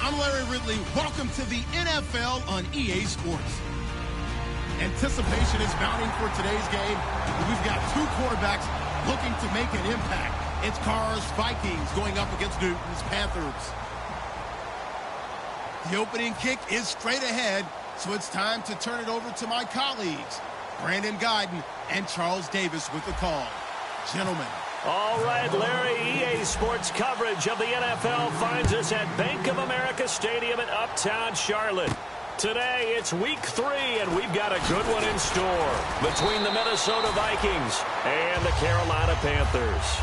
I'm Larry Ridley. Welcome to the NFL on EA Sports. Anticipation is mounting for today's game. We've got two quarterbacks looking to make an impact. It's Carr's Vikings going up against Newton's Panthers. The opening kick is straight ahead, so it's time to turn it over to my colleagues, Brandon Guyton and Charles Davis with the call. Gentlemen. All right, Larry, EA Sports coverage of the NFL finds us at Bank of America Stadium in Uptown Charlotte. Today, it's Week 3, and we've got a good one in store between the Minnesota Vikings and the Carolina Panthers.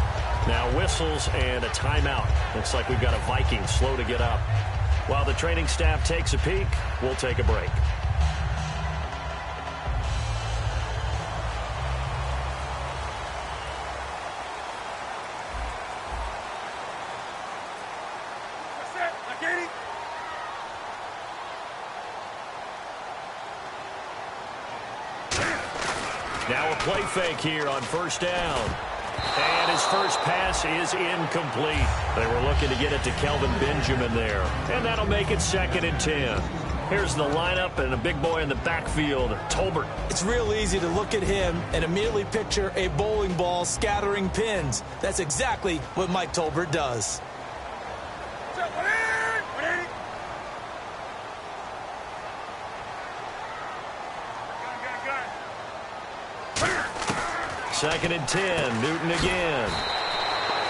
Now, whistles and a timeout. Looks like we've got a Viking slow to get up. While the training staff takes a peek, we'll take a break. Now a play fake here on first down. And his first pass is incomplete. They were looking to get it to Kelvin Benjamin there. And that'll make it 2nd and 10. Here's the lineup and a big boy in the backfield, Tolbert. It's real easy to look at him and immediately picture a bowling ball scattering pins. That's exactly what Mike Tolbert does. Second and 10, Newton again.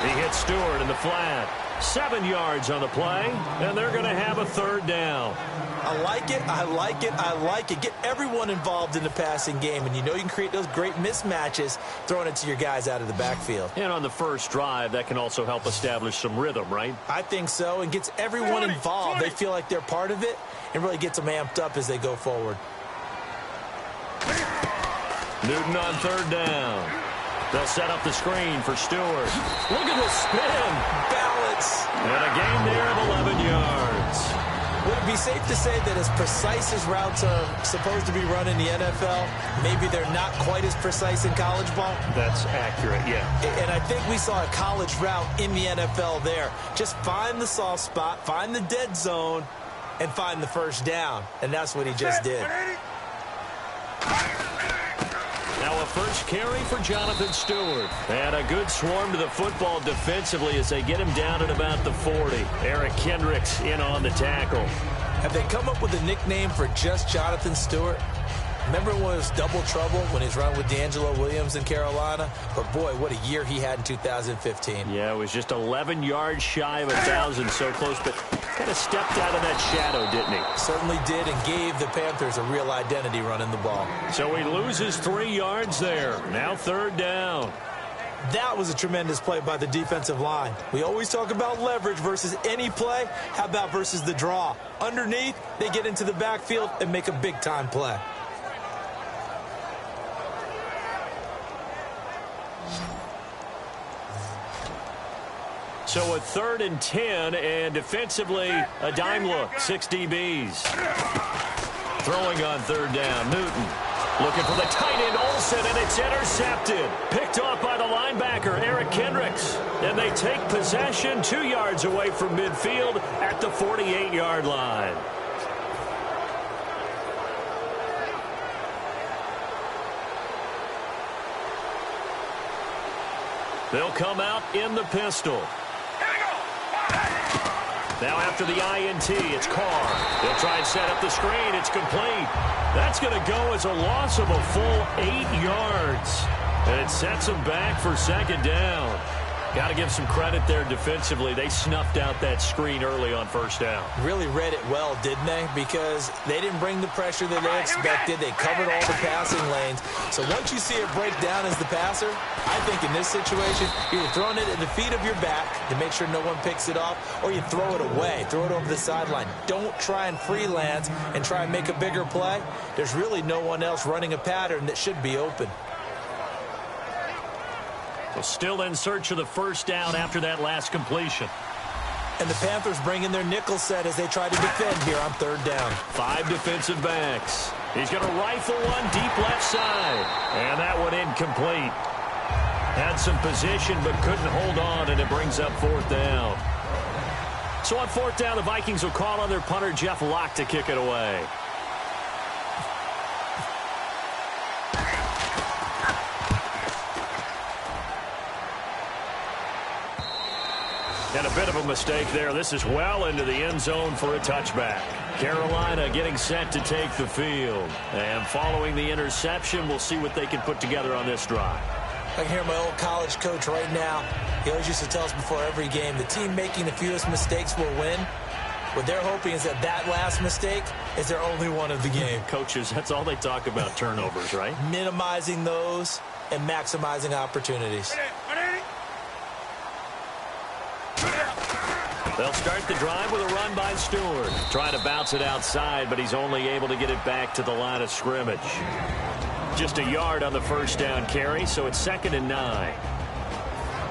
He hits Stewart in the flat. 7 yards on the play, and they're going to have a third down. I like it, I like it, I like it. Get everyone involved in the passing game, and you know you can create those great mismatches throwing it to your guys out of the backfield. And on the first drive, that can also help establish some rhythm, right? I think so, and gets everyone involved. They feel like they're part of it, and really gets them amped up as they go forward. Newton on third down. They'll set up the screen for Stewart. Look at the spin. Balance. And a gain there of 11 yards. Would it be safe to say that as precise as routes are supposed to be run in the NFL, maybe they're not quite as precise in college ball? That's accurate, yeah. And I think we saw a college route in the NFL there. Just find the soft spot, find the dead zone, and find the first down. And that's what he just did. Now a first carry for Jonathan Stewart. And a good swarm to the football defensively as they get him down at about the 40. Eric Kendricks in on the tackle. Have they come up with a nickname for just Jonathan Stewart? Remember when it was double trouble when he was running with D'Angelo Williams in Carolina? But boy, what a year he had in 2015. Yeah, it was just 11 yards shy of 1,000, so close, but kind of stepped out of that shadow, didn't he? Certainly did, and gave the Panthers a real identity running the ball. So he loses 3 yards there. Now third down. That was a tremendous play by the defensive line. We always talk about leverage versus any play. How about versus the draw? Underneath, they get into the backfield and make a big-time play. So a 3rd and 10, and defensively, a dime look, 6 DBs. Throwing on third down, Newton. Looking for the tight end, Olsen, and it's intercepted. Picked off by the linebacker, Eric Kendricks. And they take possession 2 yards away from midfield at the 48-yard line. They'll come out in the pistol. Now after the INT, it's Carr. They'll try and set up the screen. It's complete. That's going to go as a loss of a full 8 yards. And it sets them back for second down. Got to give some credit there defensively. They snuffed out that screen early on first down. Really read it well, didn't they? Because they didn't bring the pressure that they expected. They covered all the passing lanes. So once you see it break down as the passer, I think in this situation, you're throwing it at the feet of your back to make sure no one picks it off, or you throw it away, throw it over the sideline. Don't try and freelance and try and make a bigger play. There's really no one else running a pattern that should be open. So still in search of the first down after that last completion. And the Panthers bring in their nickel set as they try to defend here on third down. 5 defensive backs. He's going to rifle one deep left side. And that one incomplete. Had some position but couldn't hold on, and it brings up fourth down. So on fourth down, the Vikings will call on their punter, Jeff Locke, to kick it away. And a bit of a mistake there. This is well into the end zone for a touchback. Carolina getting set to take the field. And following the interception, we'll see what they can put together on this drive. I can hear my old college coach right now. He always used to tell us before every game, the team making the fewest mistakes will win. What they're hoping is that last mistake is their only one of the game. Coaches, that's all they talk about, turnovers, right? Minimizing those and maximizing opportunities. They'll start the drive with a run by Stewart. Trying to bounce it outside, but he's only able to get it back to the line of scrimmage. Just a yard on the first down carry, so it's 2nd and 9.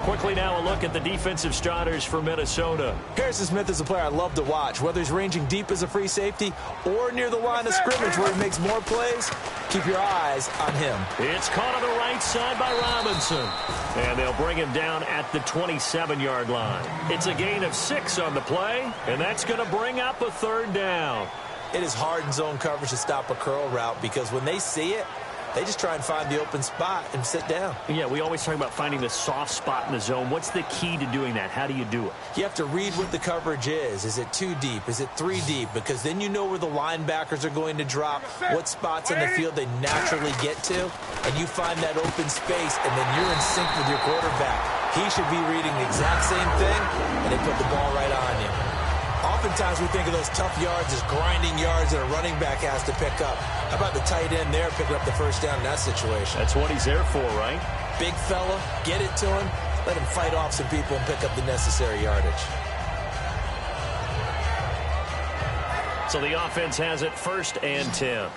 Quickly now a look at the defensive starters for Minnesota. Harrison Smith is a player I love to watch. Whether he's ranging deep as a free safety or near the line of scrimmage where he makes more plays, keep your eyes on him. It's caught on the right side by Robinson. And they'll bring him down at the 27-yard line. It's a gain of 6 on the play, and that's going to bring up a third down. It is hard in zone coverage to stop a curl route because when they see it, they just try and find the open spot and sit down. Yeah, we always talk about finding the soft spot in the zone. What's the key to doing that? How do you do it? You have to read what the coverage is. Is it 2 deep? Is it 3 deep? Because then you know where the linebackers are going to drop, what spots in the field they naturally get to, and you find that open space, and then you're in sync with your quarterback. He should be reading the exact same thing, and they put the ball right on you. Oftentimes we think of those tough yards as grinding yards that a running back has to pick up. How about the tight end there picking up the first down in that situation? That's what he's there for, right? Big fella, get it to him, let him fight off some people and pick up the necessary yardage. So the offense has it 1st and 10.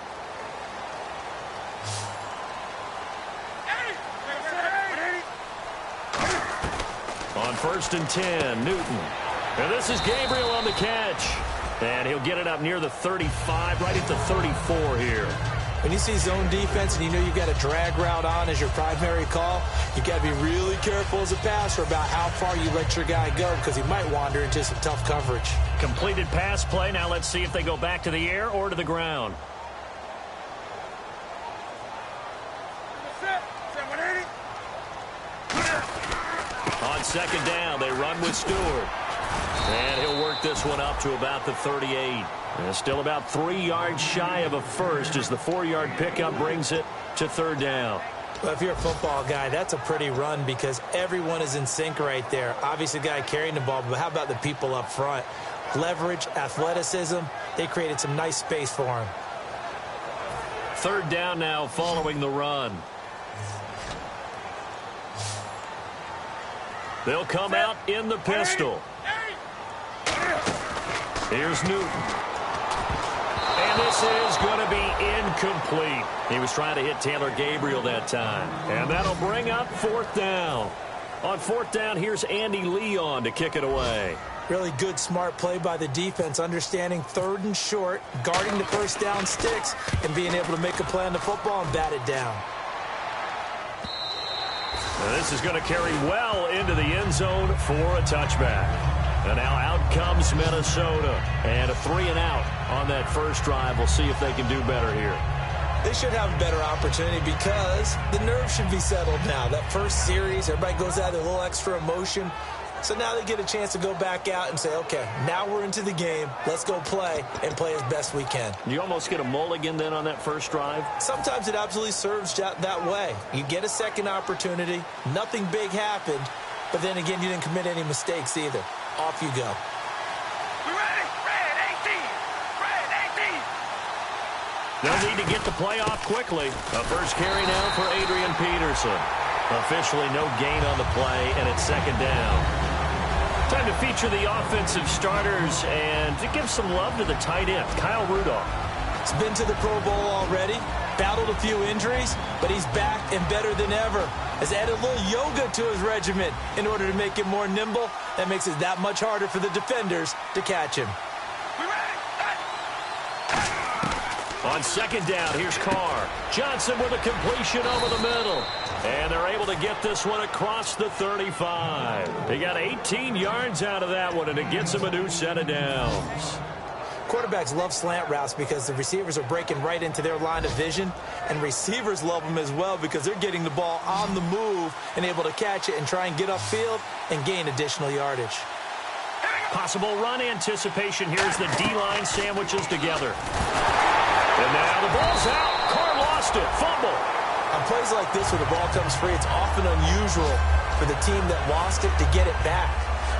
On 1st and 10, Newton. And this is Gabriel on the catch. And he'll get it up near the 35, right at the 34 here. When you see zone defense and you know you've got a drag route on as your primary call, you've got to be really careful as a passer about how far you let your guy go because he might wander into some tough coverage. Completed pass play. Now let's see if they go back to the air or to the ground. On 2nd down, they run with Stewart. And he'll work this one up to about the 38. And still about 3 yards shy of a first as the 4-yard pickup brings it to 3rd down. Well, if you're a football guy, that's a pretty run because everyone is in sync right there. Obviously, the guy carrying the ball, but how about the people up front? Leverage, athleticism, they created some nice space for him. 3rd down now following the run. They'll come out in the pistol. Here's Newton. And this is going to be incomplete. He was trying to hit Taylor Gabriel that time. And that'll bring up 4th down. On 4th down, here's Andy Leon to kick it away. Really good, smart play by the defense, understanding 3rd and short, guarding the first down sticks, and being able to make a play on the football and bat it down. Now this is going to carry well into the end zone for a touchback. And now out comes Minnesota. And a 3-and-out on that first drive. We'll see if they can do better here. They should have a better opportunity because the nerves should be settled now. That first series, everybody goes out with a little extra emotion. So now they get a chance to go back out and say, okay, now we're into the game. Let's go play and play as best we can. You almost get a mulligan then on that first drive? Sometimes it absolutely serves that way. You get a second opportunity. Nothing big happened. But then again, you didn't commit any mistakes either. Off you go. We're ready. Red 18. Red 18. They'll need to get the play off quickly. A first carry now for Adrian Peterson. Officially no gain on the play, and it's second down. Time to feature the offensive starters and to give some love to the tight end, Kyle Rudolph. He's been to the Pro Bowl already, battled a few injuries, but he's back and better than ever. Has added a little yoga to his regimen in order to make him more nimble. That makes it that much harder for the defenders to catch him. On second down, here's Carr. Johnson with a completion over the middle. And they're able to get this one across the 35. They got 18 yards out of that one, and it gets them a new set of downs. Quarterbacks love slant routes because the receivers are breaking right into their line of vision, and receivers love them as well because they're getting the ball on the move and able to catch it and try and get upfield and gain additional yardage. Possible run anticipation. Here's the D-line sandwiches together. And now the ball's out. Carr lost it. Fumble. On plays like this where the ball comes free, it's often unusual for the team that lost it to get it back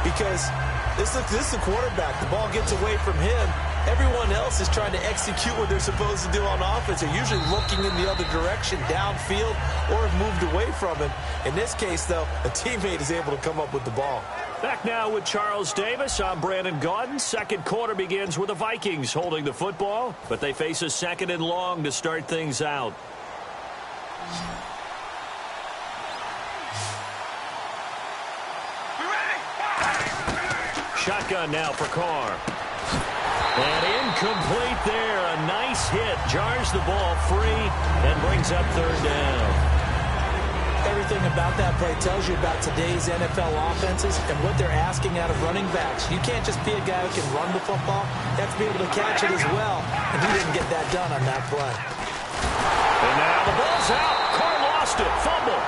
because this is the quarterback. The ball gets away from him. Everyone else is trying to execute what they're supposed to do on offense. They're usually looking in the other direction, downfield, or have moved away from it. In this case, though, a teammate is able to come up with the ball. Back now with Charles Davis. I'm Brandon Gaudin. Second quarter begins with the Vikings holding the football, but they face a second and long to start things out. Shotgun now for Carr. And incomplete there. A nice hit. Jars the ball free and brings up third down. Everything about that play tells you about today's NFL offenses and what they're asking out of running backs. You can't just be a guy who can run the football. You have to be able to catch it as well. And he didn't get that done on that play. And now the ball's out. Carr lost it. Fumble.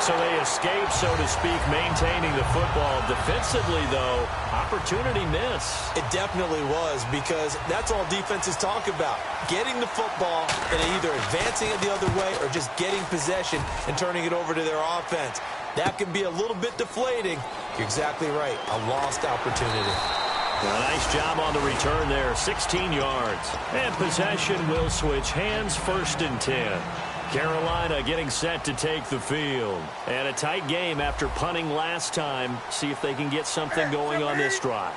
So they escape, so to speak, maintaining the football. Defensively, though, opportunity miss. It definitely was because that's all defenses talk about. Getting the football and either advancing it the other way or just getting possession and turning it over to their offense. That can be a little bit deflating. You're exactly right. A lost opportunity. A nice job on the return there. 16 yards. And possession will switch hands, 1st and 10. Carolina getting set to take the field. And a tight game after punting last time. See if they can get something going on this drive.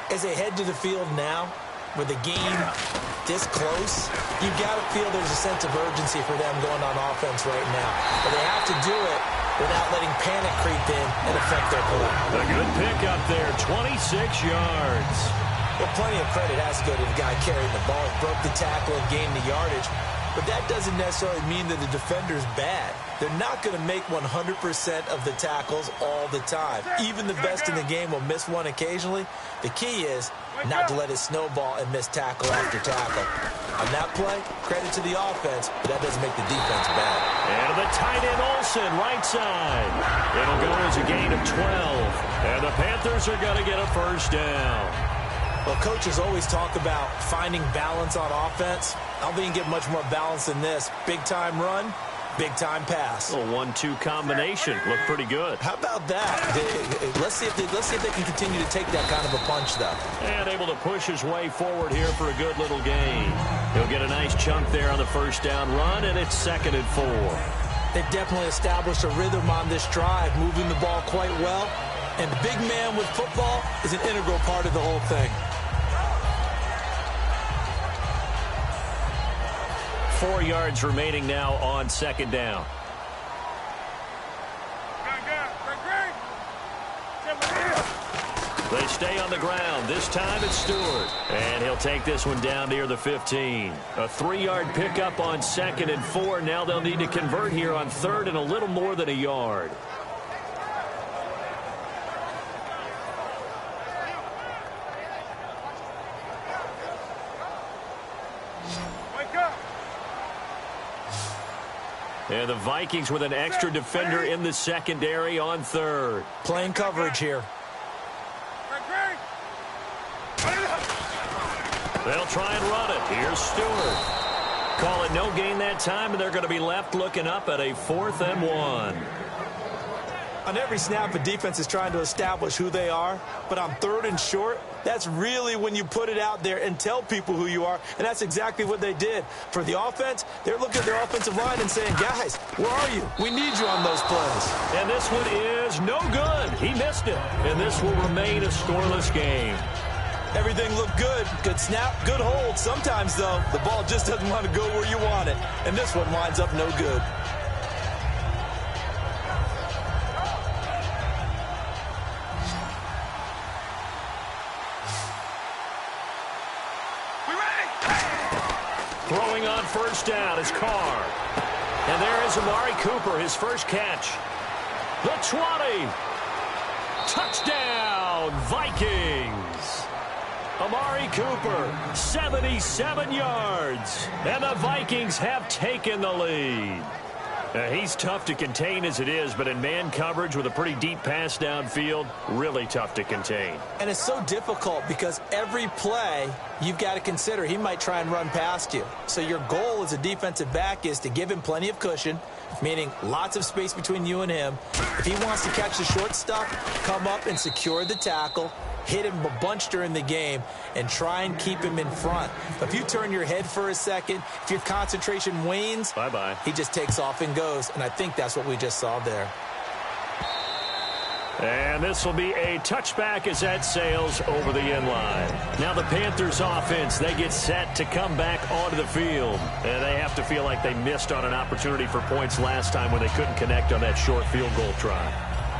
As they head to the field now, with the game this close, you've got to feel there's a sense of urgency for them going on offense right now. But they have to do it without letting panic creep in and affect their play. A good pick up there, 26 yards. Well, plenty of credit has to go to the guy carrying the ball. He broke the tackle and gained the yardage. But that doesn't necessarily mean that the defender's bad. They're not going to make 100% of the tackles all the time. Even the best in the game will miss one occasionally. The key is not to let it snowball and miss tackle after tackle. On that play, credit to the offense, but that doesn't make the defense bad. And the tight end Olsen, right side. It'll go as a gain of 12. And the Panthers are going to get a first down. Well, coaches always talk about finding balance on offense. I don't think you get much more balance than this. Big-time run, big-time pass. A 1-2 combination. Looked pretty good. How about that? Let's see if they can continue to take that kind of a punch, though. And able to push his way forward here for a good little gain. He'll get a nice chunk there on the first down run, and it's 2nd and 4. They've definitely established a rhythm on this drive, moving the ball quite well. And big man with football is an integral part of the whole thing. 4 yards remaining now on 2nd down. They stay on the ground. This time it's Stewart. And he'll take this one down near the 15. A 3-yard pickup on 2nd and 4. Now they'll need to convert here on 3rd and a little more than a yard. And the Vikings with an extra defender in the secondary on third. Playing coverage here. They'll try and run it. Here's Stewart. Call it no gain that time, and they're going to be left looking up at a 4th and 1. On every snap, a defense is trying to establish who they are, but on 3rd and short, that's really when you put it out there and tell people who you are, and that's exactly what they did. For the offense, they're looking at their offensive line and saying, guys, where are you? We need you on those plays. And this one is no good. He missed it, and this will remain a scoreless game. Everything looked good. Good snap, good hold. Sometimes, though, the ball just doesn't want to go where you want it, and this one winds up no good. Throwing on first down is Carr. And there is Amari Cooper, his first catch. The 20. Touchdown, Vikings. Amari Cooper, 77 yards. And the Vikings have taken the lead. He's tough to contain as it is, but in man coverage with a pretty deep pass downfield, really tough to contain. And it's so difficult because every play you've got to consider he might try and run past you. So your goal as a defensive back is to give him plenty of cushion, meaning lots of space between you and him. If he wants to catch the short stuff, come up and secure the tackle, hit him a bunch during the game, and try and keep him in front. But if you turn your head for a second, if your concentration wanes, bye-bye. He just takes off and goes, and I think that's what we just saw there. And this will be a touchback as that sails over the end line. Now the Panthers offense, they get set to come back onto the field. And they have to feel like they missed on an opportunity for points last time when they couldn't connect on that short field goal try.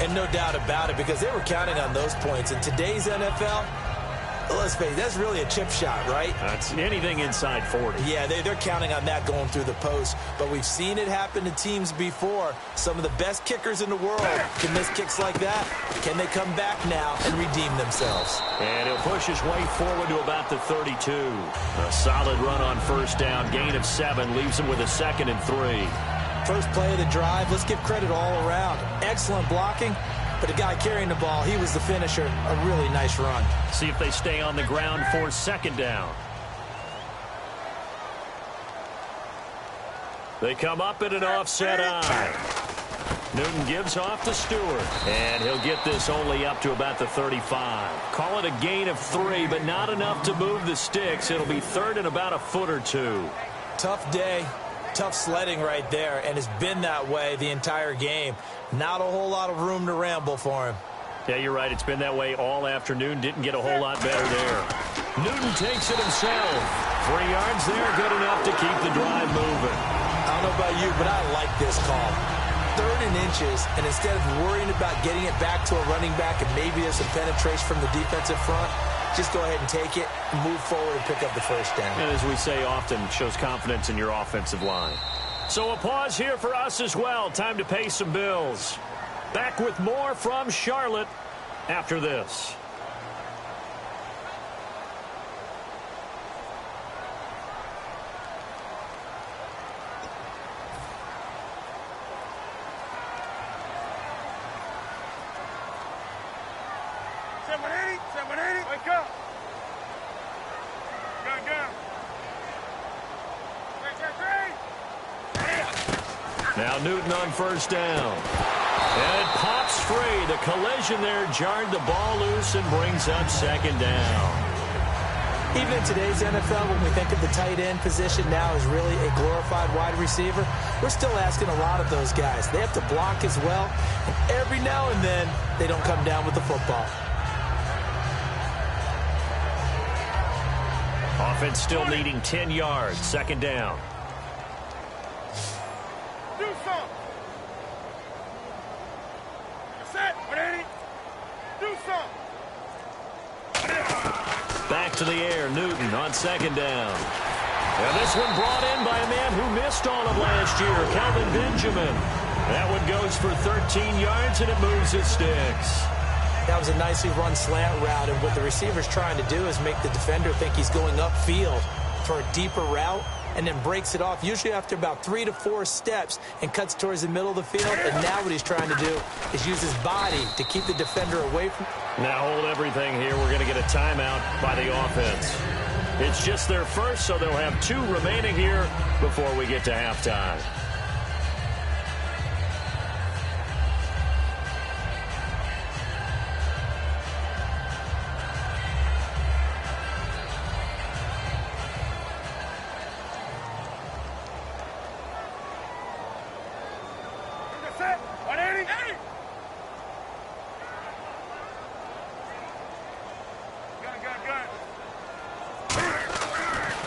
And no doubt about it, because they were counting on those points. In today's NFL, let's face it, that's really a chip shot, right? That's anything inside 40. Yeah, they're counting on that going through the post. But we've seen it happen to teams before. Some of the best kickers in the world can miss kicks like that. Can they come back now and redeem themselves? And he'll push his way forward to about the 32. A solid run on first down. Gain of 7 leaves him with a 2nd and 3. First play of the drive, let's give credit all around. Excellent blocking, but the guy carrying the ball, he was the finisher. A really nice run. See if they stay on the ground for 2nd down. They come up in an offset eye. Newton gives off to Stewart, and he'll get this only up to about the 35. Call it a gain of 3, but not enough to move the sticks. It'll be 3rd and about a foot or 2. Tough day. Tough sledding right there, and it's been that way the entire game. Not a whole lot of room to ramble for him. Yeah, you're right. It's been that way all afternoon. Didn't get a whole lot better there. Newton takes it himself. 3 yards there, good enough to keep the drive moving. I don't know about you, but I like this call. 3rd and inches, and instead of worrying about getting it back to a running back and maybe there's some penetration from the defensive front, just go ahead and take it, move forward, and pick up the first down. And as we say often, shows confidence in your offensive line. So a pause here for us as well. Time to pay some bills. Back with more from Charlotte after this. Wake up. Go. Now Newton on first down. And it pops free. The collision there jarred the ball loose and brings up 2nd down. Even in today's NFL, when we think of the tight end position now as really a glorified wide receiver, we're still asking a lot of those guys. They have to block as well. And every now and then, they don't come down with the football. Offense still needing 10 yards. 2nd down. Do something. Set. Do something. Back to the air. Newton on 2nd down. And this one brought in by a man who missed all of last year, Calvin Benjamin. That one goes for 13 yards, and it moves his sticks. That was a nicely run slant route, and what the receiver's trying to do is make the defender think he's going upfield. for a deeper route and then breaks it off, usually after about 3 to 4 steps, and cuts towards the middle of the field. And now what he's trying to do is use his body to keep the defender away from. Now hold everything here. We're going to get a timeout by the offense. It's just their first, so they'll have 2 remaining here before we get to halftime.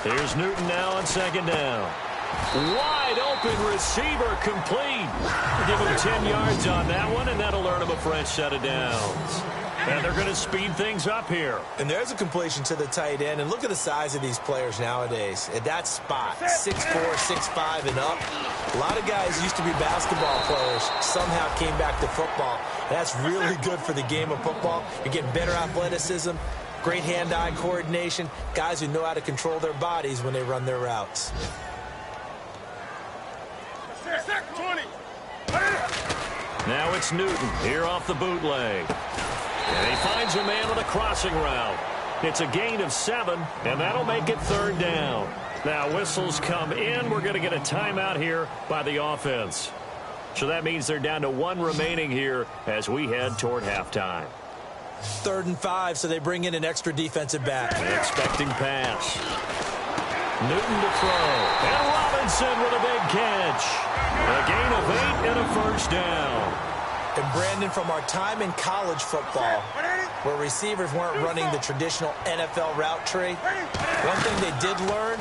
Here's Newton now on second down. Wide open receiver complete. Give him 10 yards on that one, and that'll earn him a fresh set of downs. And they're going to speed things up here. And there's a completion to the tight end. And look at the size of these players nowadays. At that spot, 6'4", 6'5", and up. A lot of guys used to be basketball players, somehow came back to football. And that's really good for the game of football. You're getting better athleticism, great hand-eye coordination, guys who know how to control their bodies when they run their routes. 20. Now it's Newton here off the bootleg. And he finds a man with a crossing route. It's a gain of 7, and that'll make it third down. Now whistles come in. We're going to get a timeout here by the offense. So that means they're down to 1 remaining here as we head toward halftime. 3rd and 5, so they bring in an extra defensive back. Expecting pass. Newton to throw. And Robinson with a big catch. A gain of 8 and a first down. And Brandon, from our time in college football, where receivers weren't running the traditional NFL route tree, one thing they did learn,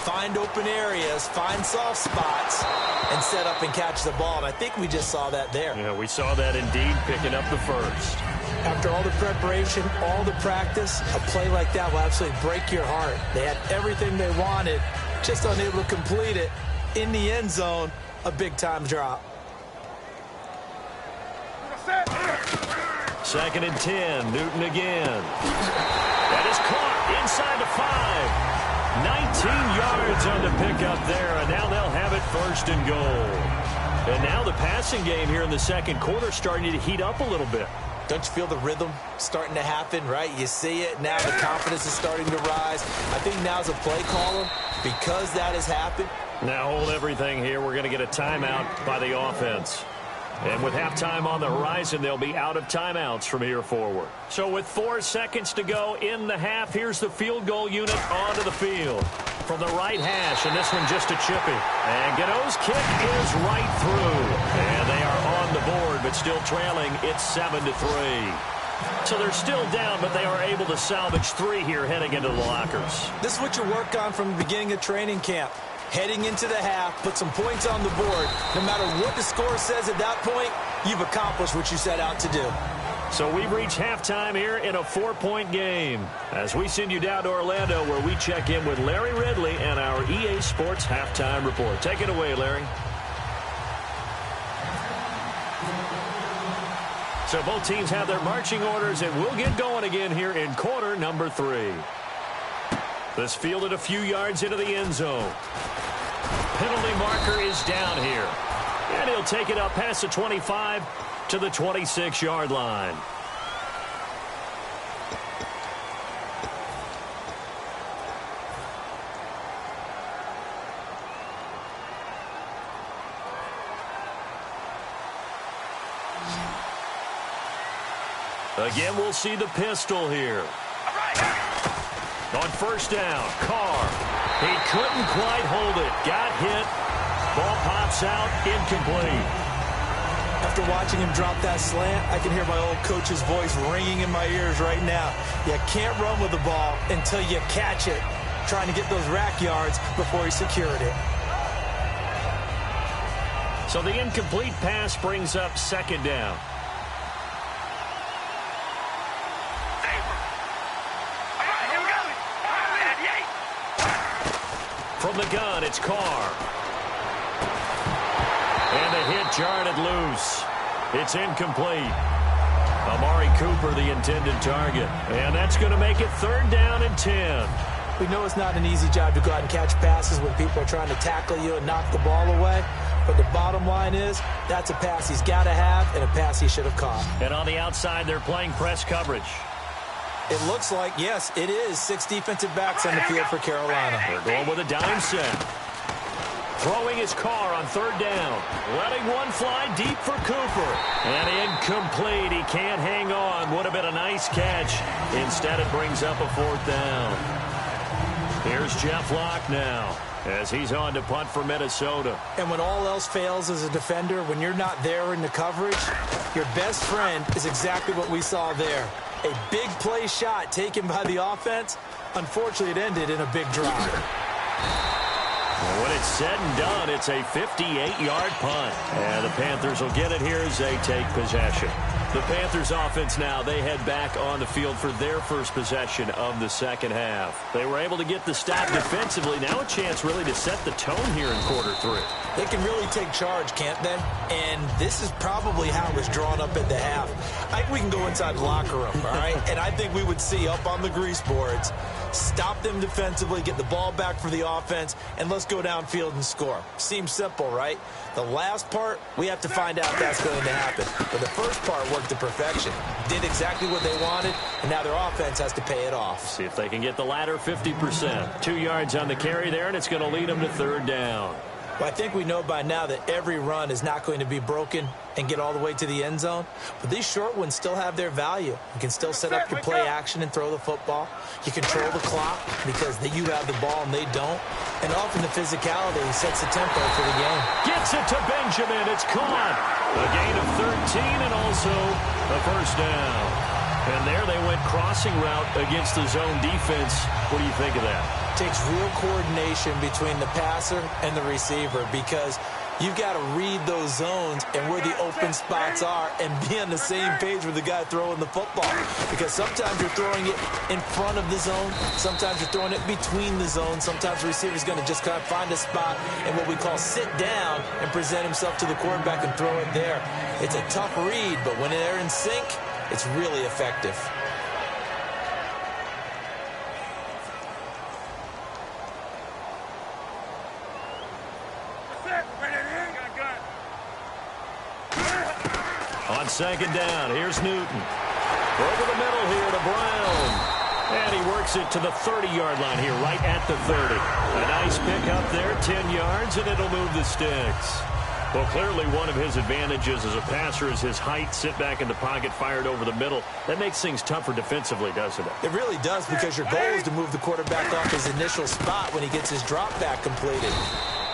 find open areas, find soft spots, and set up and catch the ball. And I think we just saw that there. Yeah, we saw that indeed, picking up the first. After all the preparation, all the practice, a play like that will absolutely break your heart. They had everything they wanted, just unable to complete it. In the end zone, a big-time drop. 2nd and 10, Newton again. That is caught inside the 5. 19 yards on the pickup there, and now they'll have it 1st and goal. And now the passing game here in the second quarter starting to heat up a little bit. Don't you feel the rhythm starting to happen, right? You see it now. The confidence is starting to rise. I think now's a play caller because that has happened. Now hold everything here. We're going to get a timeout by the offense. And with halftime on the horizon, they'll be out of timeouts from here forward. So with 4 seconds to go in the half, here's the field goal unit onto the field. From the right hash, and this one just a chippy. And Gano's kick is right through. And they are on the board, but still trailing. It's 7-3. So they're still down, but they are able to salvage 3 here heading into the lockers. This is what you work on from the beginning of training camp. Heading into the half, put some points on the board. No matter what the score says at that point, you've accomplished what you set out to do. So we've reached halftime here in a 4-point game as we send you down to Orlando where we check in with Larry Ridley and our EA Sports Halftime Report. Take it away, Larry. So both teams have their marching orders, and we'll get going again here in quarter number 3. This fielded a few yards into the end zone. Penalty marker is down here. And he'll take it up past the 25 to the 26-yard line. Again, we'll see the pistol here. On 1st down, Carr. He couldn't quite hold it. Got hit. Ball pops out, incomplete. After watching him drop that slant, I can hear my old coach's voice ringing in my ears right now. You can't run with the ball until you catch it. Trying to get those rack yards before he secured it. So the incomplete pass brings up 2nd down. From the gun, it's Carr. And the hit jarred it loose. It's incomplete. Amari Cooper, the intended target. And that's going to make it 3rd down and 10. We know it's not an easy job to go out and catch passes when people are trying to tackle you and knock the ball away. But the bottom line is, that's a pass he's got to have and a pass he should have caught. And on the outside, they're playing press coverage. It looks like, yes, it is 6 defensive backs on the field for Carolina. They're going with a dime set. Throwing his car on 3rd down. Letting one fly deep for Cooper. And incomplete. He can't hang on. Would have been a nice catch. Instead, it brings up a 4th down. Here's Jeff Locke now as he's on to punt for Minnesota. And when all else fails as a defender, when you're not there in the coverage, your best friend is exactly what we saw there. A big play shot taken by the offense. Unfortunately, it ended in a big drop. Well, when it's said and done, it's a 58-yard punt. And the Panthers will get it here as they take possession. The Panthers offense now, they head back on the field for their first possession of the second half. They were able to get the stop defensively. Now a chance really to set the tone here in quarter 3. They can really take charge, can't they? And this is probably how it was drawn up at the half. I think we can go inside the locker room, all right? And I think we would see up on the grease boards, stop them defensively, get the ball back for the offense, and let's go downfield and score. Seems simple, right? The last part, we have to find out if that's going to happen. But the first part worked to perfection. Did exactly what they wanted, and now their offense has to pay it off. See if they can get the latter 50%. 2 yards on the carry there, and it's going to lead them to 3rd down. Well, I think we know by now that every run is not going to be broken and get all the way to the end zone. But these short ones still have their value. You can still set up your play action and throw the football. You control the clock because you have the ball and they don't. And often the physicality sets the tempo for the game. Gets it to Benjamin. It's caught. A gain of 13 and also a 1st down. And there they went crossing route against the zone defense. What do you think of that? Takes real coordination between the passer and the receiver because you've got to read those zones and where the open spots are and be on the same page with the guy throwing the football. Because sometimes you're throwing it in front of the zone. Sometimes you're throwing it between the zones. Sometimes the receiver's going to just kind of find a spot and what we call sit down and present himself to the quarterback and throw it there. It's a tough read, but when they're in sync, it's really effective. On 2nd down, here's Newton. Over the middle here to Brown. And he works it to the 30-yard line here, right at the 30. A nice pick up there, 10 yards, and it'll move the sticks. Well, clearly one of his advantages as a passer is his height, sit back in the pocket, fired over the middle. That makes things tougher defensively, doesn't it? It really does because your goal is to move the quarterback off his initial spot when he gets his drop back completed.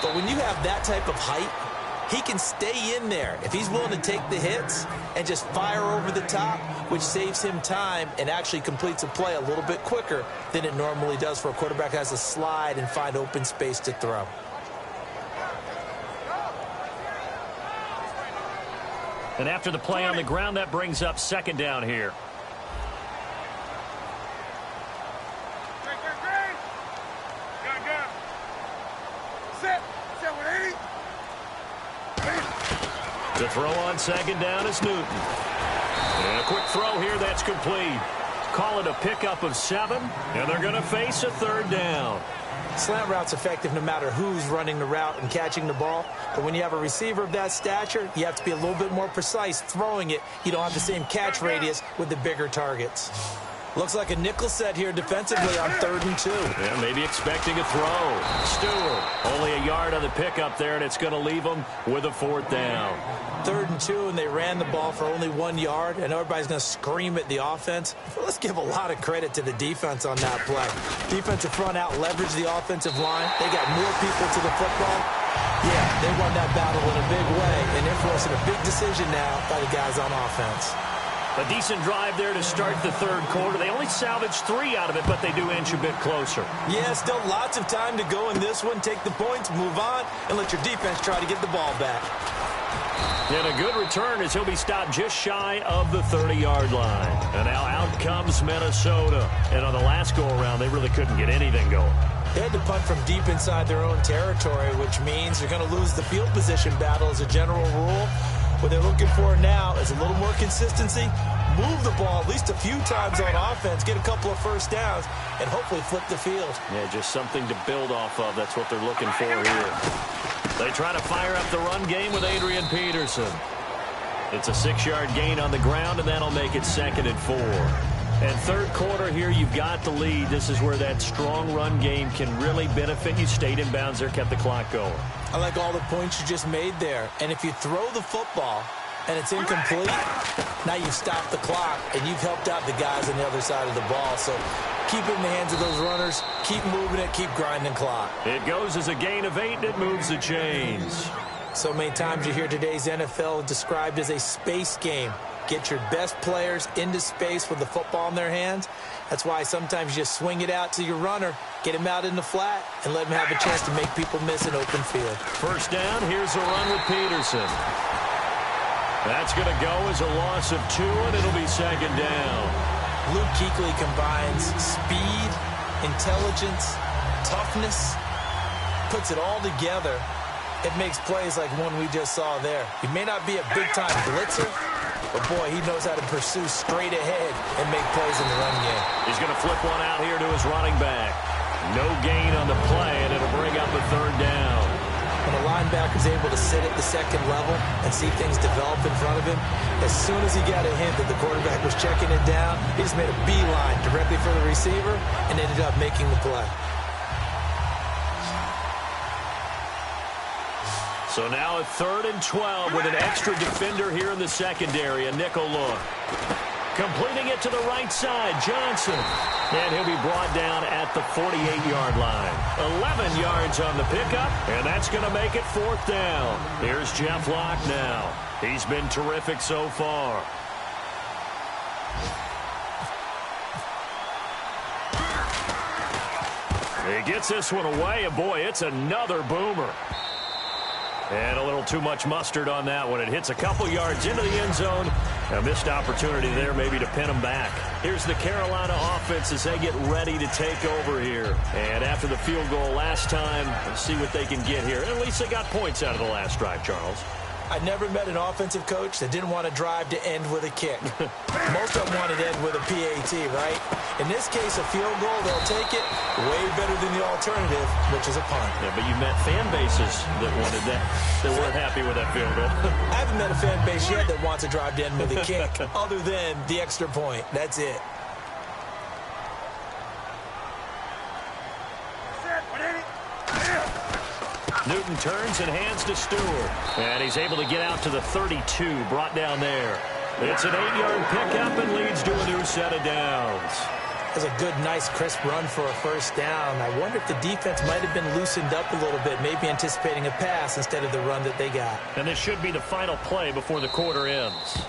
But when you have that type of height, he can stay in there if he's willing to take the hits and just fire over the top, which saves him time and actually completes a play a little bit quicker than it normally does for a quarterback who has to slide and find open space to throw. And after the play on the ground, that brings up 2nd down here. To throw on 2nd down is Newton. And a quick throw here, that's complete. Call it a pickup of 7, and they're going to face a 3rd down. Slant route's effective no matter who's running the route and catching the ball. But when you have a receiver of that stature, you have to be a little bit more precise throwing it. You don't have the same catch radius with the bigger targets. Looks like a nickel set here defensively on 3rd and 2. Yeah, maybe expecting a throw. Stewart, only a yard on the pickup there, and it's going to leave them with a 4th down. 3rd and 2, and they ran the ball for only 1 yard, and everybody's going to scream at the offense. Well, let's give a lot of credit to the defense on that play. Defensive front out leveraged the offensive line. They got more people to the football. Yeah, they won that battle in a big way, and they're forcing a big decision now by the guys on offense. A decent drive there to start the 3rd quarter. They only salvaged 3 out of it, but they do inch a bit closer. Yeah, still lots of time to go in this one. Take the points, move on, and let your defense try to get the ball back. And a good return as he'll be stopped just shy of the 30-yard line. And now out comes Minnesota. And on the last go-around, they really couldn't get anything going. They had to punt from deep inside their own territory, which means they're going to lose the field position battle as a general rule. What they're looking for now is a little more consistency, move the ball at least a few times on offense, get a couple of first downs, and hopefully flip the field. Yeah, just something to build off of. That's what they're looking for here. They try to fire up the run game with Adrian Peterson. It's a 6-yard gain on the ground, and that'll make it 2nd and 4. And third quarter here, you've got the lead. This is where that strong run game can really benefit you. Stayed in bounds there, kept the clock going. I like all the points you just made there. And if you throw the football and it's incomplete, now you've stopped the clock and you've helped out the guys on the other side of the ball. So keep it in the hands of those runners. Keep moving it. Keep grinding clock. It goes as a gain of 8, and it moves the chains. So many times you hear today's NFL described as a space game. Get your best players into space with the football in their hands. That's why sometimes you just swing it out to your runner, get him out in the flat, and let him have a chance to make people miss an open field. First down, here's a run with Peterson. That's going to go as a loss of 2, and it'll be 2nd down. Luke Kuechly combines speed, intelligence, toughness, puts it all together. It makes plays like one we just saw there. He may not be a big-time blitzer, but, boy, he knows how to pursue straight ahead and make plays in the run game. He's going to flip one out here to his running back. No gain on the play, and it'll bring up a 3rd down. When a linebacker's able to sit at the 2nd level and see things develop in front of him, as soon as he got a hint that the quarterback was checking it down, he just made a beeline directly for the receiver and ended up making the play. So now a 3rd and 12 with an extra defender here in the secondary, a nickel look. Completing it to the right side, Johnson. And he'll be brought down at the 48-yard line. 11 yards on the pickup, and that's going to make it 4th down. Here's Jeff Locke now. He's been terrific so far. He gets this one away, and boy, it's another boomer. And a little too much mustard on that one. It hits a couple yards into the end zone. A missed opportunity there maybe to pin them back. Here's the Carolina offense as they get ready to take over here. And after the field goal last time, let's see what they can get here. At least they got points out of the last drive, Charles. I never met an offensive coach that didn't want to drive to end with a kick. Most of them wanted to end with a PAT, right? In this case, a field goal, they'll take it way better than the alternative, which is a punt. Yeah, but you met fan bases that wanted that, that weren't happy with that field goal. I haven't met a fan base yet that wants to drive to end with a kick, other than the extra point. That's it. Newton turns and hands to Stewart. And he's able to get out to the 32, brought down there. It's an 8-yard pickup and leads to a new set of downs. That's a good, nice, crisp run for a first down. I wonder if the defense might have been loosened up a little bit, maybe anticipating a pass instead of the run that they got. And this should be the final play before the quarter ends.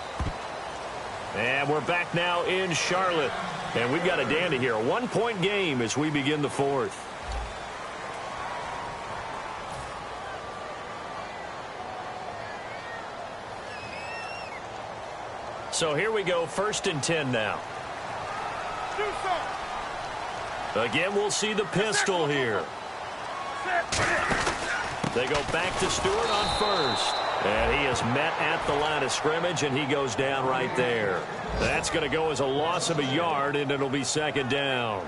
And we're back now in Charlotte. And we've got a dandy here. A 1-point game as we begin the 4th. So here we go, 1st and 10 now. Again, we'll see the pistol here. They go back to Stewart on 1st. And he is met at the line of scrimmage, and he goes down right there. That's going to go as a loss of a yard, and it'll be 2nd down.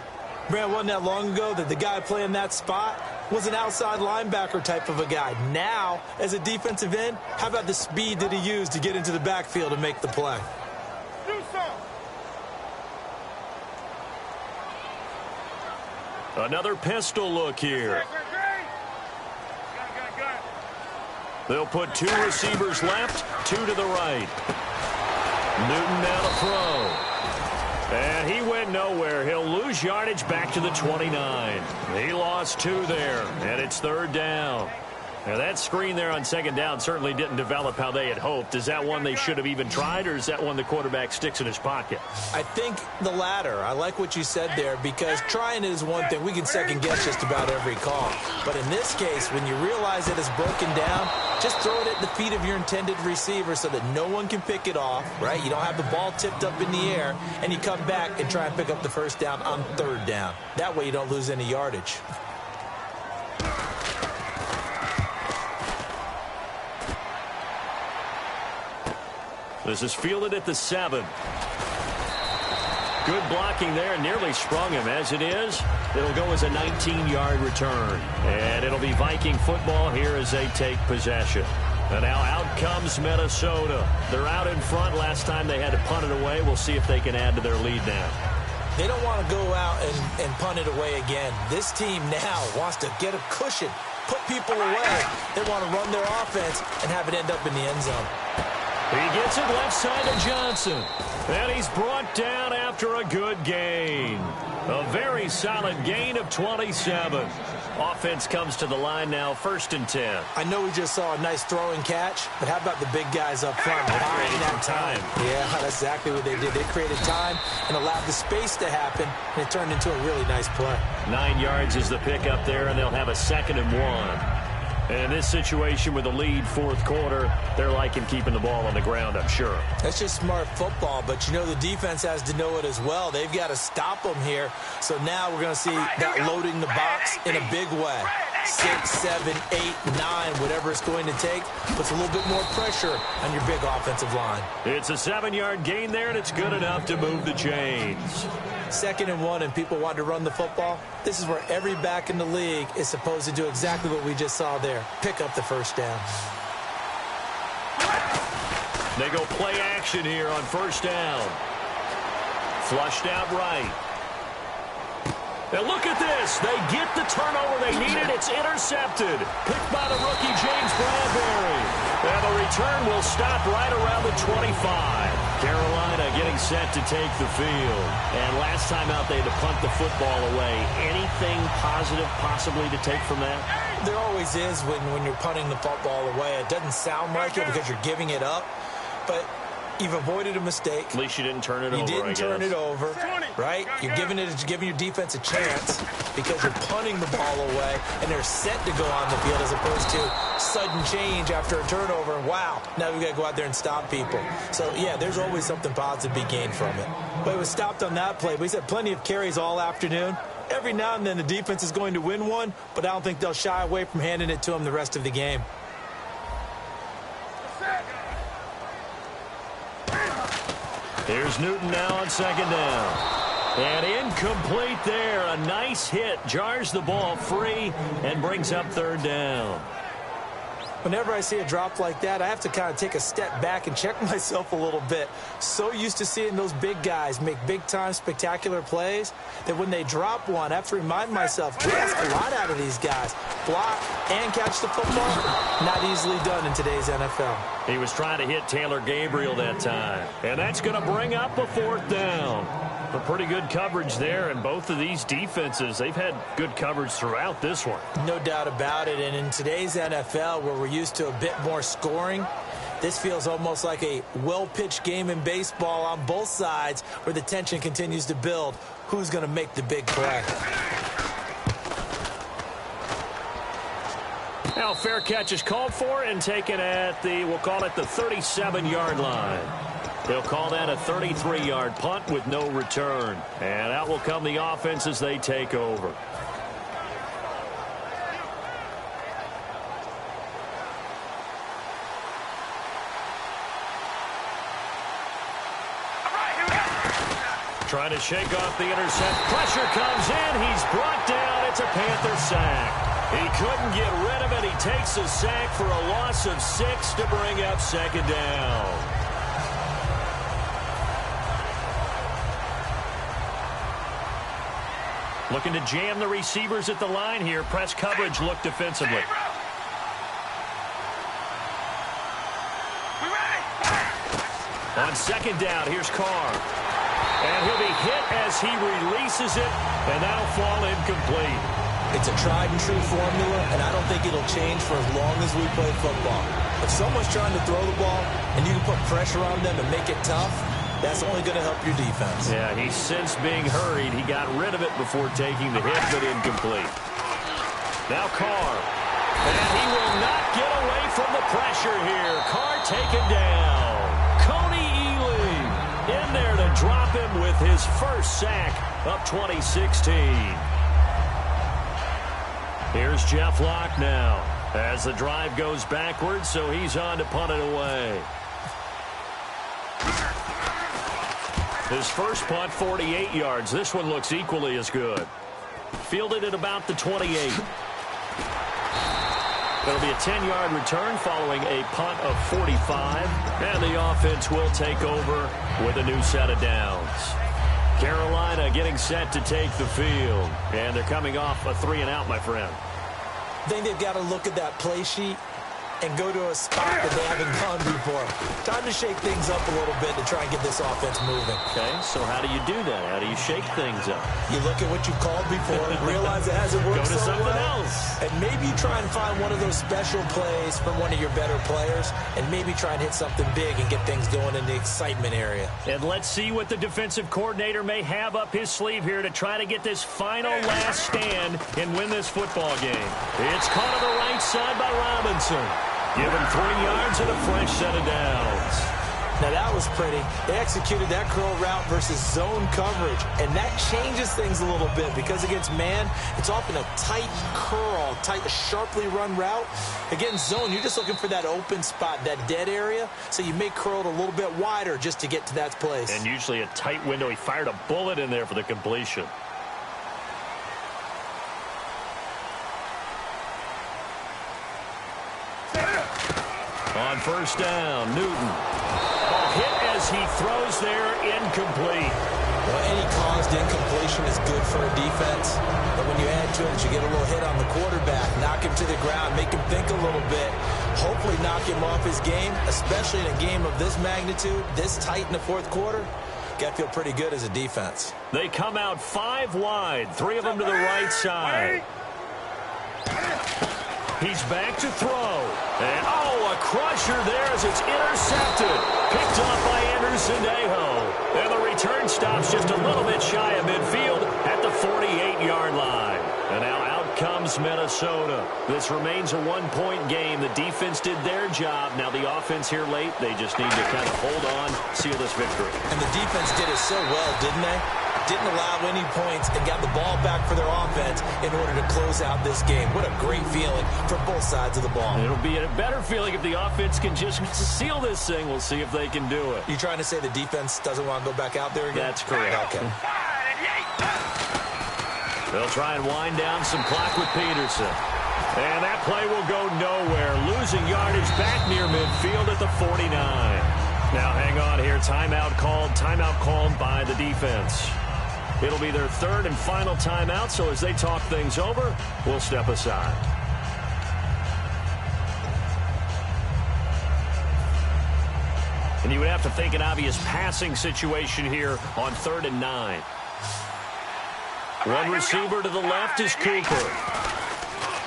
Brad, wasn't that long ago that the guy playing that spot was an outside linebacker type of a guy. Now, as a defensive end, how about the speed that he used to get into the backfield and make the play? Another pistol look here. They'll put 2 receivers left, 2 to the right. Newton now to throw. And he went nowhere. He'll lose yardage back to the 29. He lost 2 there, and it's 3rd down. Now, that screen there on 2nd down certainly didn't develop how they had hoped. Is that one they should have even tried, or is that one the quarterback sticks in his pocket? I think the latter. I like what you said there, because trying it is one thing. We can second-guess just about every call. But in this case, when you realize it is broken down, just throw it at the feet of your intended receiver so that no one can pick it off, right? You don't have the ball tipped up in the air, and you come back and try and pick up the first down on 3rd down. That way you don't lose any yardage. This is fielded at the 7. Good blocking there, nearly sprung him. As it is, it'll go as a 19-yard return. And it'll be Viking football here as they take possession. And now out comes Minnesota. They're out in front. Last time they had to punt it away. We'll see if they can add to their lead now. They don't want to go out and punt it away again. This team now wants to get a cushion, put people away. They want to run their offense and have it end up in the end zone. He gets it left side to Johnson. And he's brought down after a good gain. A very solid gain of 27. Offense comes to the line now, 1st and 10. I know we just saw a nice throwing catch, but how about the big guys up front buying that time? Yeah, that's exactly what they did. They created time and allowed the space to happen, and it turned into a really nice play. 9 yards is the pickup there, and they'll have a 2nd and 1. And in this situation with a lead 4th quarter, they're liking keeping the ball on the ground, I'm sure. That's just smart football, but you know the defense has to know it as well. They've got to stop them here. So now we're going to see that loading the box in a big way. 6, 7, 8, 9, whatever it's going to take, puts a little bit more pressure on your big offensive line. It's a 7-yard gain there, and it's good enough to move the chains. 2nd and 1, and people want to run the football. This is where every back in the league is supposed to do exactly what we just saw there. Pick up the first down. They go play action here on 1st down. Flushed out right. And look at this. They get the turnover they needed. It's intercepted. Picked by the rookie, James Bradbury. And the return will stop right around the 25. Carolina getting set to take the field. And last time out, they had to punt the football away. Anything positive possibly to take from that? There always is when you're punting the football away. It doesn't sound like it because you're giving it up. But you've avoided a mistake. At least you didn't turn it over, You didn't turn it over, right? You're giving your defense a chance because you're punting the ball away, and they're set to go on the field as opposed to sudden change after a turnover. And wow, now we've got to go out there and stop people. So, yeah, there's always something positive to be gained from it. But it was stopped on that play. He's had plenty of carries all afternoon. Every now and then the defense is going to win one, but I don't think they'll shy away from handing it to him the rest of the game. Here's Newton now on 2nd down. And incomplete there. A nice hit. Jars the ball free and brings up 3rd down. Whenever I see a drop like that, I have to kind of take a step back and check myself a little bit. So used to seeing those big guys make big-time spectacular plays that when they drop one, I have to remind myself, we ask a lot out of these guys. Block and catch the football, not easily done in today's NFL. He was trying to hit Taylor Gabriel that time. And that's going to bring up a 4th down. A pretty good coverage there, and both of these defenses, they've had good coverage throughout this one. No doubt about it, and in today's NFL, where we're used to a bit more scoring, this feels almost like a well-pitched game in baseball on both sides where the tension continues to build. Who's going to make the big play? Now, fair catch is called for and taken at the, we'll call it the 37-yard line. They'll call that a 33-yard punt with no return. And out will come the offense as they take over. Trying to shake off the intercept. Pressure comes in. He's brought down. It's a Panther sack. He couldn't get rid of it. He takes a sack for a loss of 6 to bring up 2nd down. Looking to jam the receivers at the line here. Press coverage look defensively. On 2nd down, here's Carr. And he'll be hit as he releases it, and that'll fall incomplete. It's a tried-and-true formula, and I don't think it'll change for as long as we play football. If someone's trying to throw the ball, and you can put pressure on them and make it tough, that's only going to help your defense. Yeah, he's since being hurried. He got rid of it before taking the hit, but incomplete. Now Carr. And he will not get away from the pressure here. Carr taken down. Coney Ealing in there to drop him with his first sack of 2016. Here's Jeff Locke now as the drive goes backwards, so he's on to punt it away. His first punt, 48 yards. This one looks equally as good. Fielded at about the 28. It'll be a 10-yard return following a punt of 45. And the offense will take over with a new set of downs. Carolina getting set to take the field. And they're coming off a 3-and-out, my friend. I think they've got to look at that play sheet and go to a spot that they haven't gone before. Time to shake things up a little bit to try and get this offense moving. Okay, so how do you do that? How do you shake things up? You look at what you called before, realize it hasn't worked Go to so something well, else. and maybe try and find one of those special plays from one of your better players, and maybe try and hit something big and get things going in the excitement area. And let's see what the defensive coordinator may have up his sleeve here to try to get this final last stand and win this football game. It's caught on the right side by Robinson. Give him 3 yards and a fresh set of downs. Now that was pretty. They executed that curl route versus zone coverage, and that changes things a little bit because against man, it's often a tight curl, sharply run route. Against zone, you're just looking for that open spot, that dead area, so you may curl it a little bit wider just to get to that place. And usually a tight window. He fired a bullet in there for the completion. On first down, Newton. Ball hit as he throws there, incomplete. Well, any caused incompletion is good for a defense. But when you add to it, you get a little hit on the quarterback, knock him to the ground, make him think a little bit, hopefully knock him off his game, especially in a game of this magnitude, this tight in the fourth quarter. Got to feel pretty good as a defense. They come out 5 wide, 3 of them to the right side. He's back to throw. And, a crusher there as it's intercepted. Picked off by Anderson-Dejo. And the return stops just a little bit shy of midfield at the 48-yard line. And now out comes Minnesota. This remains a 1-point game. The defense did their job. Now the offense here late, they just need to kind of hold on, seal this victory. And the defense did it so well, didn't they? Didn't allow any points and got the ball back for their offense in order to close out this game. What a great feeling for both sides of the ball. It'll be a better feeling if the offense can just seal this thing. We'll see if they can do it. You trying to say the defense doesn't want to go back out there again? That's correct. Okay. They'll try and wind down some clock with Peterson. And that play will go nowhere. Losing yardage back near midfield at the 49. Now hang on here. Timeout called by the defense. It'll be their 3rd and final timeout, so as they talk things over, we'll step aside. And you would have to think an obvious passing situation here on 3rd and 9. One receiver to the left is Cooper.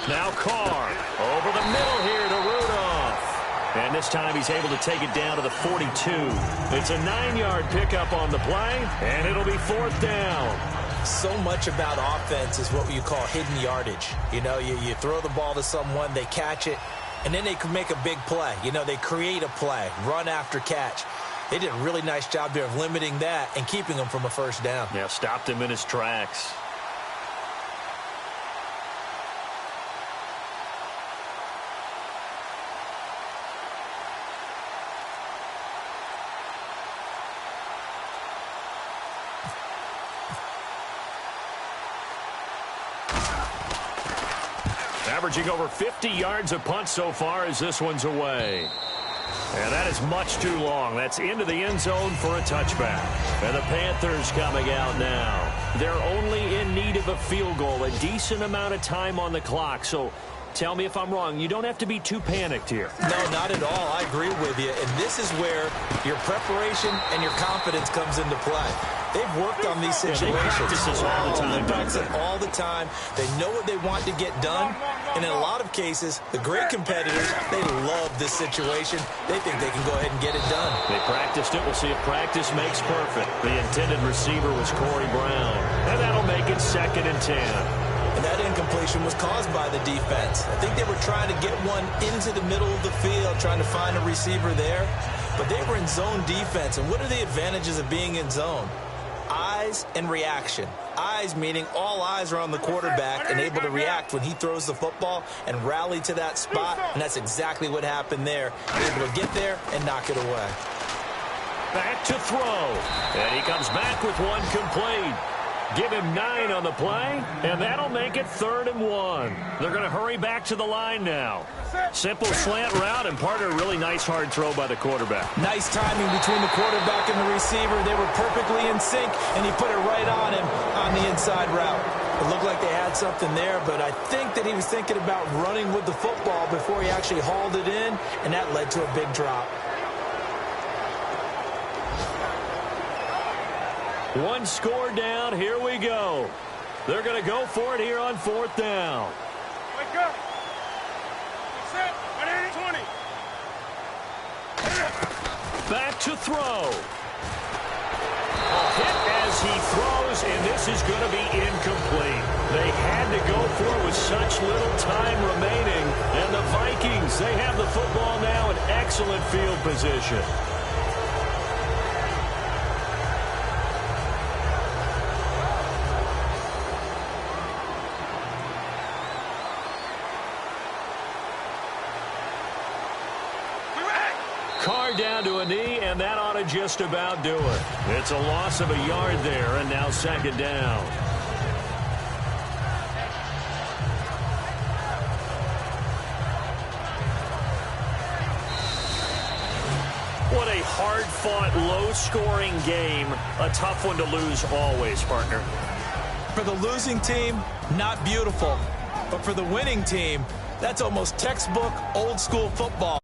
Now Carr over the middle here to Rudolph. And this time he's able to take it down to the 42. It's a 9-yard pickup on the play, and it'll be 4th down. So much about offense is what you call hidden yardage. You know, you throw the ball to someone, they catch it, and then they can make a big play. You know, they create a play, run after catch. They did a really nice job there of limiting that and keeping him from a first down. Yeah, stopped him in his tracks. Averaging over 50 yards a punt so far as this one's away. And that is much too long. That's into the end zone for a touchback. And the Panthers coming out now. They're only in need of a field goal, a decent amount of time on the clock. So tell me if I'm wrong. You don't have to be too panicked here. No, not at all. I agree with you. And this is where your preparation and your confidence comes into play. They've worked on these situations. They practice this all the time. They practice it all the time. They know what they want to get done. And in a lot of cases, the great competitors, they love this situation. They think they can go ahead and get it done. They practiced it. We'll see if practice makes perfect. The intended receiver was Corey Brown. And that'll make it 2nd and 10. And that incompletion was caused by the defense. I think they were trying to get one into the middle of the field, trying to find a receiver there. But they were in zone defense. And what are the advantages of being in zone? Eyes and reaction. Eyes meaning all eyes are on the quarterback and able to react when he throws the football and rally to that spot. And that's exactly what happened there. Able to get there and knock it away. Back to throw. And he comes back with one complete. Give him 9 on the play, and that'll make it 3rd and 1. They're going to hurry back to the line now. Simple slant route, and part of a really nice hard throw by the quarterback. Nice timing between the quarterback and the receiver. They were perfectly in sync, and he put it right on him on the inside route. It looked like they had something there, but I think that he was thinking about running with the football before he actually hauled it in, and that led to a big drop. One score down. Here we go. They're going to go for it here on 4th down. Wake up. Set. 180, 20. Back to throw. A hit as he throws, and this is going to be incomplete. They had to go for it with such little time remaining. And the Vikings, they have the football now in excellent field position. Carr down to a knee, and that ought to just about do it. It's a loss of a yard there, and now 2nd down. What a hard-fought, low-scoring game. A tough one to lose always, partner. For the losing team, not beautiful. But for the winning team, that's almost textbook old-school football.